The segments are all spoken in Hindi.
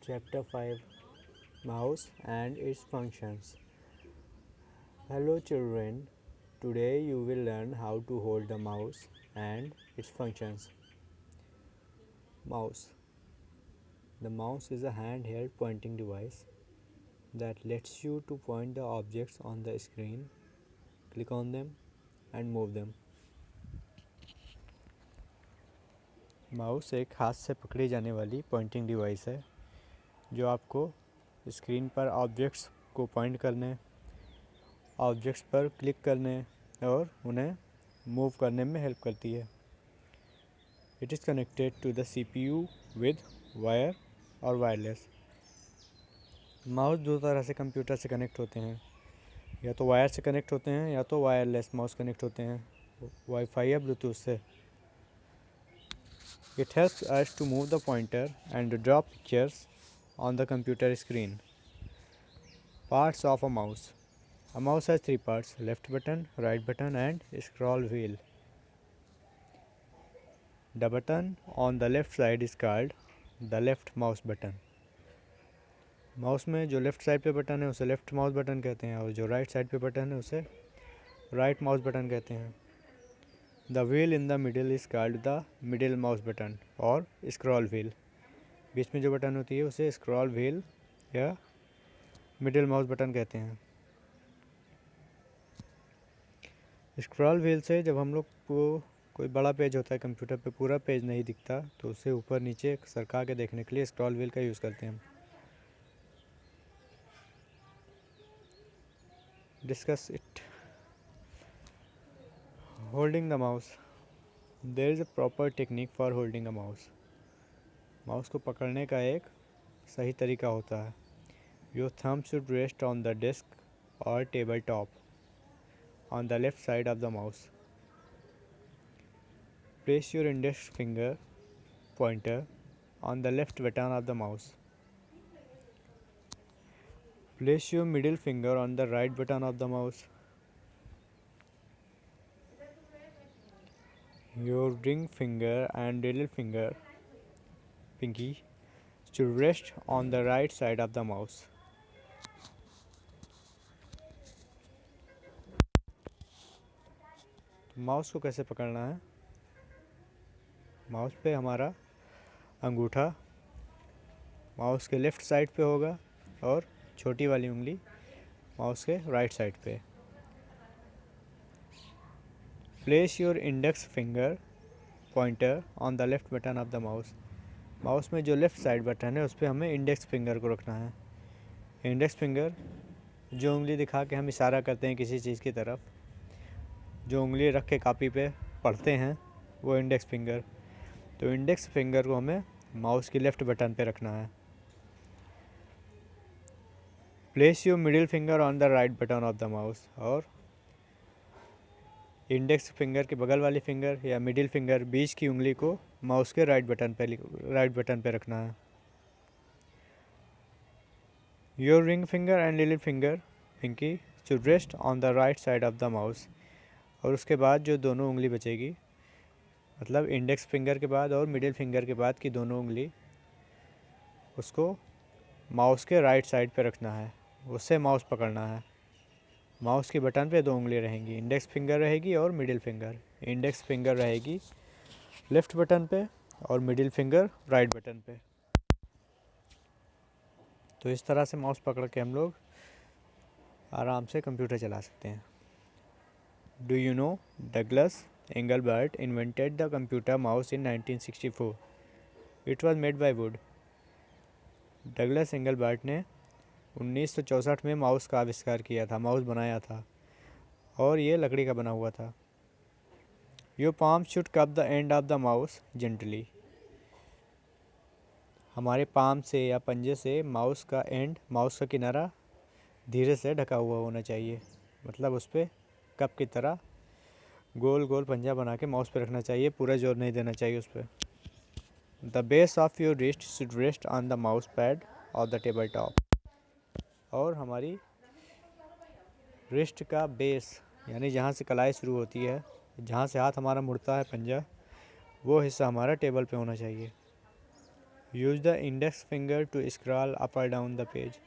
Chapter 5 Mouse and its functions. Hello children, today you will learn how to hold the mouse and its functions. Mouse. The mouse is a handheld pointing device that lets you to point the objects on the screen, click on them and move them. Mouse एक हाथ से पकड़ी जाने वाली पॉइंटिंग डिवाइस है जो आपको स्क्रीन पर ऑब्जेक्ट्स को पॉइंट करने, ऑब्जेक्ट्स पर क्लिक करने और उन्हें मूव करने में हेल्प करती है। It is connected to the CPU with wire और वायरलेस। माउस दो तरह से कंप्यूटर से कनेक्ट होते हैं, या तो वायर से कनेक्ट होते हैं या तो वायरलेस माउस कनेक्ट होते हैं वाईफाई या ब्लूटूथ से। It helps us to move the pointer and draw pictures on the computer screen. Parts of a mouse. A mouse has three parts: left button, right button and scroll wheel. The button on the left side is called the left mouse button. Mouse में जो लेफ़्ट साइड पे बटन है उसे लेफ़्ट माउस बटन कहते हैं और जो राइट साइड पे बटन है उसे राइट माउस बटन कहते हैं। The wheel in the middle is called the middle mouse button और scroll wheel. बीच में जो बटन होती है उसे scroll wheel या middle mouse button कहते हैं। स्क्रॉल व्हील से जब हम लोग को कोई बड़ा पेज होता है कंप्यूटर पे, पूरा पेज नहीं दिखता तो उसे ऊपर नीचे सरका के देखने के लिए स्क्रॉल व्हील का यूज़ करते हैं। Discuss it. Holding the mouse. There is a proper technique for holding a mouse. Mouse को पकड़ने का एक सही तरीका होता है। Your thumb should rest on the desk और table top on the left side of the mouse. Place your index finger pointer on the left button of the mouse. Place your middle finger on the right button of the mouse. Your ring finger and little finger, pinky, should rest on the right side of the mouse. Mouse को कैसे पकड़ना है? माउस पे हमारा अंगूठा माउस के लेफ़्ट साइड पे होगा और छोटी वाली उंगली माउस के राइट साइड पे। Place your index finger pointer on the left button of the mouse. Mouse में जो लेफ़्ट साइड बटन है उस पर हमें इंडेक्स फिंगर को रखना है। इंडेक्स फिंगर जो उंगली दिखा के हम इशारा करते हैं किसी चीज़ की तरफ, जो उंगली रख के कॉपी पे पढ़ते हैं वो इंडेक्स फिंगर। तो इंडेक्स फिंगर को हमें माउस की लेफ़्ट बटन पे रखना है। Place your middle finger on the right button of the mouse. और इंडेक्स फिंगर के बगल वाली फिंगर या मिडिल फिंगर बीच की उंगली को माउस के राइट बटन पे रखना है। Your ring finger and little finger pinky should rest on the right side of the mouse. और उसके बाद जो दोनों उंगली बचेगी, मतलब इंडेक्स फिंगर के बाद और मिडिल फिंगर के बाद की दोनों उंगली, उसको माउस के राइट साइड पे रखना है, उससे माउस पकड़ना है। माउस के बटन पे दो उंगली रहेंगी, इंडेक्स फिंगर रहेगी और मिडिल फिंगर। इंडेक्स फिंगर रहेगी लेफ़्ट बटन पे और मिडिल फिंगर राइट बटन पे। तो इस तरह से माउस पकड़ के हम लोग आराम से कंप्यूटर चला सकते हैं। Do you know Douglas Engelbart invented the computer mouse in 1964। It was made by would. Douglas Engelbart ने 1964 में माउस का आविष्कार किया था, माउस बनाया था और ये लकड़ी का बना हुआ था। Your palm should cup the end of the mouse gently. हमारे पाम से या पंजे से माउस का एंड, माउस का किनारा धीरे से ढका हुआ होना चाहिए, मतलब उस पर कप की तरह गोल गोल पंजा बना के माउस पे रखना चाहिए, पूरा जोर नहीं देना चाहिए उस पर। The base of your wrist should rest on the mouse pad और द टेबल टॉप। और हमारी रिस्ट का बेस यानी जहाँ से कलाई शुरू होती है, जहाँ से हाथ हमारा मुड़ता है पंजा, वो हिस्सा हमारा टेबल पे होना चाहिए। Use the index finger to scroll up और डाउन द पेज।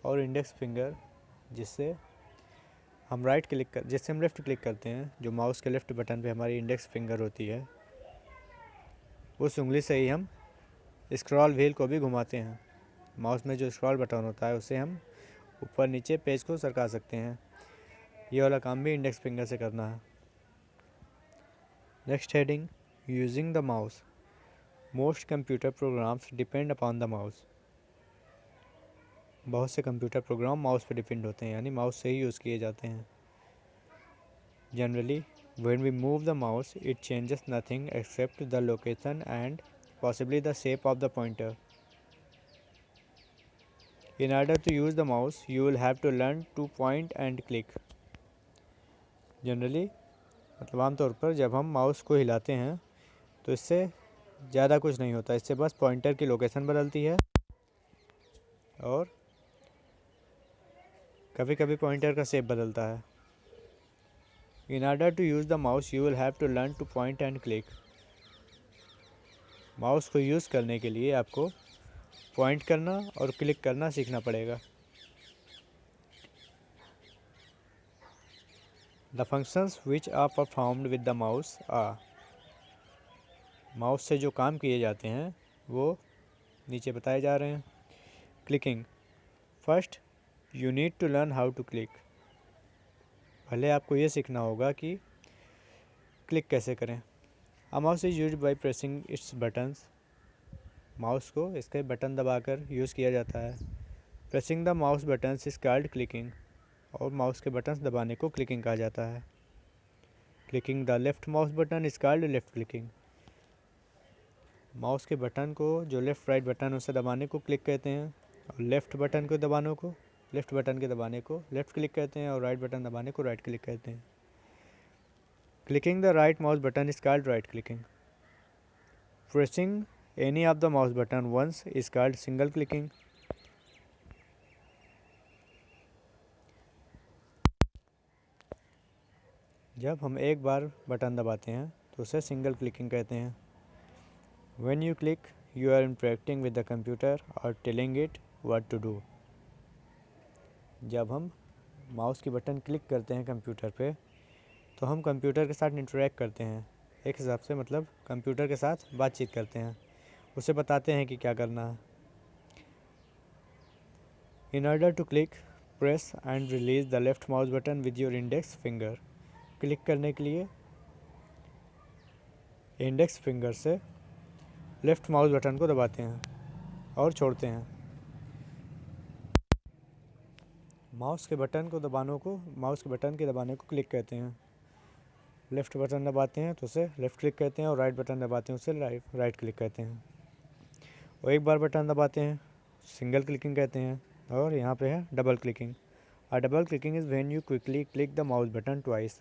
और इंडेक्स फिंगर जिससे हम लेफ़्ट क्लिक करते हैं, जो माउस के लेफ़्ट बटन पे हमारी इंडेक्स फिंगर होती है, उस उंगली से ही हम स्क्रॉल व्हील को भी घुमाते हैं। माउस में जो स्क्रॉल बटन होता है उससे हम ऊपर नीचे पेज को सरका सकते हैं। ये वाला काम भी इंडेक्स फिंगर से करना है। Next heading, using the mouse. Most computer programs depend upon the mouse. बहुत से कंप्यूटर प्रोग्राम माउस पे डिपेंड होते हैं, यानी माउस से ही यूज़ किए जाते हैं। Generally when we move the mouse it changes nothing except the location and possibly the shape of the pointer. In order to use the mouse you will have to learn to point and click. Generally मतलब आमतौर पर जब हम माउस को हिलाते हैं तो इससे ज़्यादा कुछ नहीं होता, इससे बस पॉइंटर की लोकेशन बदलती है और कभी कभी पॉइंटर का शेप बदलता है। In order to use the mouse you will have to learn to point and click. Mouse को यूज़ करने के लिए आपको पॉइंट करना और क्लिक करना सीखना पड़ेगा। The functions which are performed with the mouse are, mouse से जो काम किए जाते हैं वो नीचे बताए जा रहे हैं। Clicking, first you need to learn how to click. पहले आपको ये सीखना होगा कि क्लिक कैसे करें। A mouse is used by pressing its buttons. Mouse को इसके बटन दबाकर यूज़ किया जाता है। Pressing the mouse buttons is called clicking. और माउस के बटन्स दबाने को क्लिकिंग कहा जाता है। Clicking the left mouse button is called left clicking. Mouse के बटन को जो लेफ़्ट राइट बटन उसे दबाने को क्लिक कहते हैं, और लेफ़्ट बटन के दबाने को लेफ़्ट क्लिक कहते हैं, और राइट बटन दबाने को राइट क्लिक कहते हैं। Clicking the right mouse button is called right clicking. Pressing any of the mouse button once is called single clicking. जब हम एक बार बटन दबाते हैं तो उसे सिंगल क्लिकिंग कहते हैं। When you click, you are interacting with the computer or telling it what to do. जब हम माउस की बटन क्लिक करते हैं कंप्यूटर पे तो हम कंप्यूटर के साथ इंटरेक्ट करते हैं, एक हिसाब से मतलब कंप्यूटर के साथ बातचीत करते हैं, उसे बताते हैं कि क्या करना है। In order to click, press and release the left mouse button with your index finger. Click करने के लिए इंडेक्स फिंगर से लेफ़्ट माउस बटन को दबाते हैं और छोड़ते हैं। माउस के बटन के दबाने को क्लिक कहते हैं। लेफ़्ट बटन दबाते हैं तो उसे लेफ़्ट क्लिक कहते हैं, और राइट बटन दबाते हैं उसे राइट क्लिक कहते हैं। और एक बार बटन दबाते हैं सिंगल क्लिकिंग कहते हैं, और यहाँ पे है double clicking. A double clicking is when you quickly click the mouse button twice.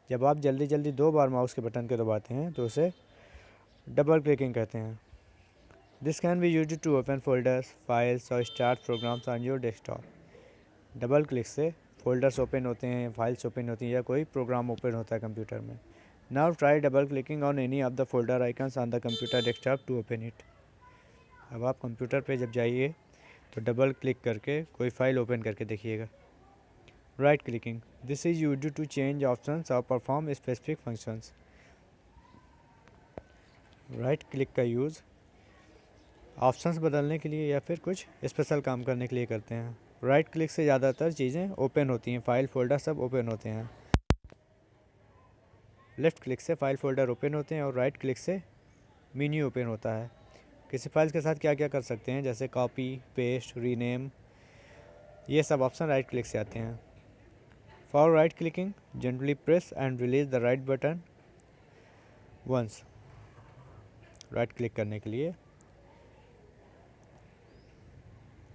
जब आप जल्दी जल्दी 2 बार माउस के बटन को दबाते हैं तो उसे डबल क्लिकिंग कहते हैं। This can be used to open folders, files और start programs on your desktop. Double click से फोल्डर्स ओपन होते हैं, फाइल्स ओपन होती हैं, या कोई प्रोग्राम ओपन होता है कंप्यूटर में। Now try double clicking on any of the folder icons on the computer desktop to open it. अब आप कंप्यूटर पे जब जाइए तो डबल क्लिक करके कोई फाइल ओपन करके देखिएगा। Right clicking, this is used to change options और perform specific functions. Right click का यूज़ ऑप्शंस बदलने के लिए या फिर कुछ स्पेशल काम करने के लिए करते हैं। राइट क्लिक से ज़्यादातर चीज़ें ओपन होती हैं, फाइल फोल्डर सब ओपन होते हैं। लेफ़्ट क्लिक से फाइल फोल्डर ओपन होते हैं, और राइट क्लिक से मेन्यू ओपन होता है। किसी फाइल के साथ क्या क्या कर सकते हैं, जैसे कॉपी, पेस्ट, रीनेम, ये सब ऑप्शन राइट क्लिक से आते हैं। For right clicking generally press and release the right button once. Right click करने के लिए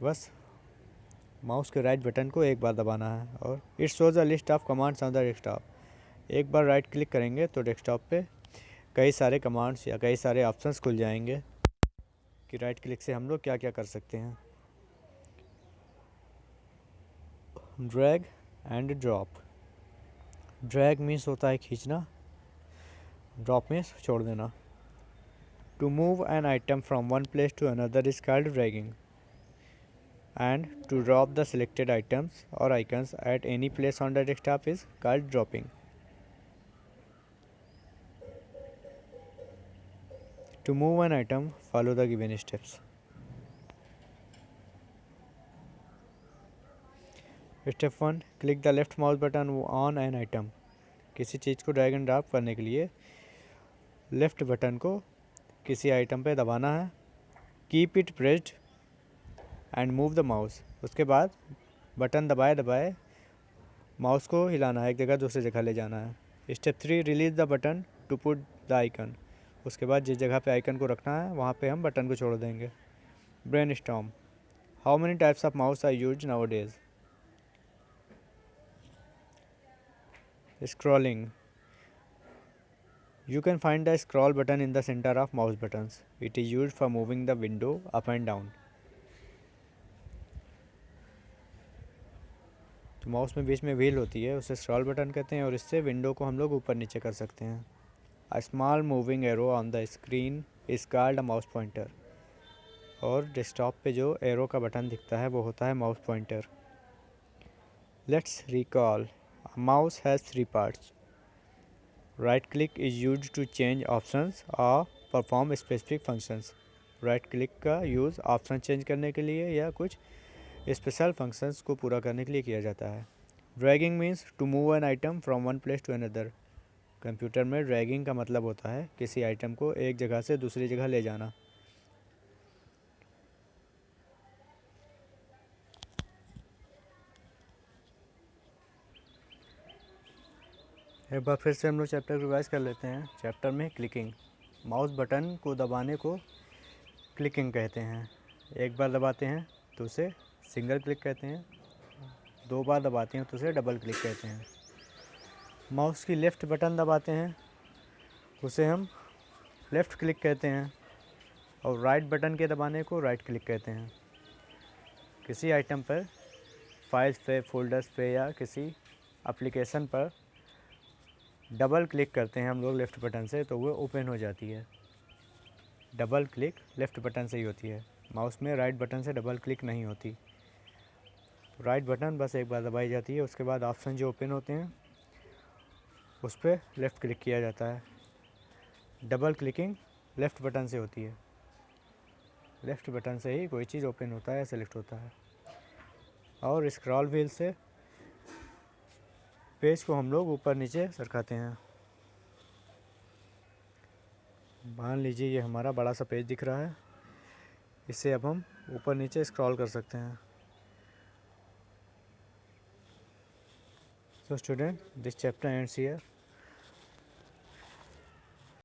बस माउस के राइट बटन को एक बार दबाना है, और it shows a list of commands on the desktop. एक बार राइट क्लिक करेंगे तो डेस्कटॉप पे कई सारे कमांड्स या कई सारे ऑप्शंस खुल जाएंगे कि राइट क्लिक से हम लोग क्या क्या कर सकते हैं। Drag and drop. Drag means होता है खींचना, ड्रॉप मीन्स छोड़ देना। To move an item from one place to another is called dragging. And to drop the selected items or icons at any place on the desktop is called dropping. To move an item, follow the given steps. Step 1. Click the left mouse button on an item. किसी चीज़ को ड्रैग एंड ड्रॉप करने के लिए लेफ्ट बटन को किसी आइटम पे दबाना है. Keep it pressed and move the mouse. उसके बाद बटन दबाए दबाए माउस को हिलाना है, एक जगह दूसरी जगह ले जाना है. Step 3. Release the button to put the icon. उसके बाद जिस जगह पे आइकन को रखना है वहाँ पे हम बटन को छोड़ देंगे. Brainstorm. How many types of mouse are use nowadays? Scrolling. You can find the scroll button in the center of mouse buttons. It is used for moving the window up and down. तो माउस में बीच में व्हील होती है, उसे स्क्रॉल बटन कहते हैं और इससे विंडो को हम लोग ऊपर नीचे कर सकते हैं. A small moving arrow on the screen is called a mouse pointer. और डेस्कटॉप पे जो एरो का बटन दिखता है वो होता है mouse pointer. Let's recall. A mouse has three parts. Right click is used to change options or perform specific functions. Right click का यूज़ ऑप्शन चेंज करने के लिए या कुछ स्पेशल फंक्शंस को पूरा करने के लिए किया जाता है. Dragging means to move an item from one place to another. Computer में ड्रैगिंग का मतलब होता है किसी आइटम को एक जगह से दूसरी जगह ले जाना. एक बार फिर से हम लोग चैप्टर रिवाइज कर लेते हैं. चैप्टर में क्लिकिंग. माउस बटन को दबाने को क्लिकिंग कहते हैं. एक बार दबाते हैं तो उसे सिंगल क्लिक कहते हैं. दो बार दबाते हैं तो उसे डबल क्लिक कहते हैं. माउस की लेफ़्ट बटन दबाते हैं उसे हम लेफ़्ट क्लिक कहते हैं और राइट बटन के दबाने को राइट क्लिक कहते हैं. किसी आइटम पर, फाइल्स पे, फोल्डर्स पे या किसी एप्लीकेशन पर डबल क्लिक करते हैं हम लोग लेफ़्ट बटन से तो वो ओपन हो जाती है. डबल क्लिक लेफ़्ट बटन से ही होती है. माउस में राइट बटन से डबल क्लिक नहीं होती. राइट बटन बस एक बार दबाई जाती है, उसके बाद ऑप्शन जो ओपन होते हैं उस पर लेफ़्ट क्लिक किया जाता है. डबल क्लिकिंग लेफ़्ट बटन से होती है. लेफ़्ट बटन से ही कोई चीज़ ओपन होता है, सेलेक्ट होता है. और स्क्रॉल व्हील से पेज को हम लोग ऊपर नीचे सरकाते हैं. मान लीजिए ये हमारा बड़ा सा पेज दिख रहा है, इसे अब हम ऊपर नीचे स्क्रॉल कर सकते हैं. So student, this chapter ends here.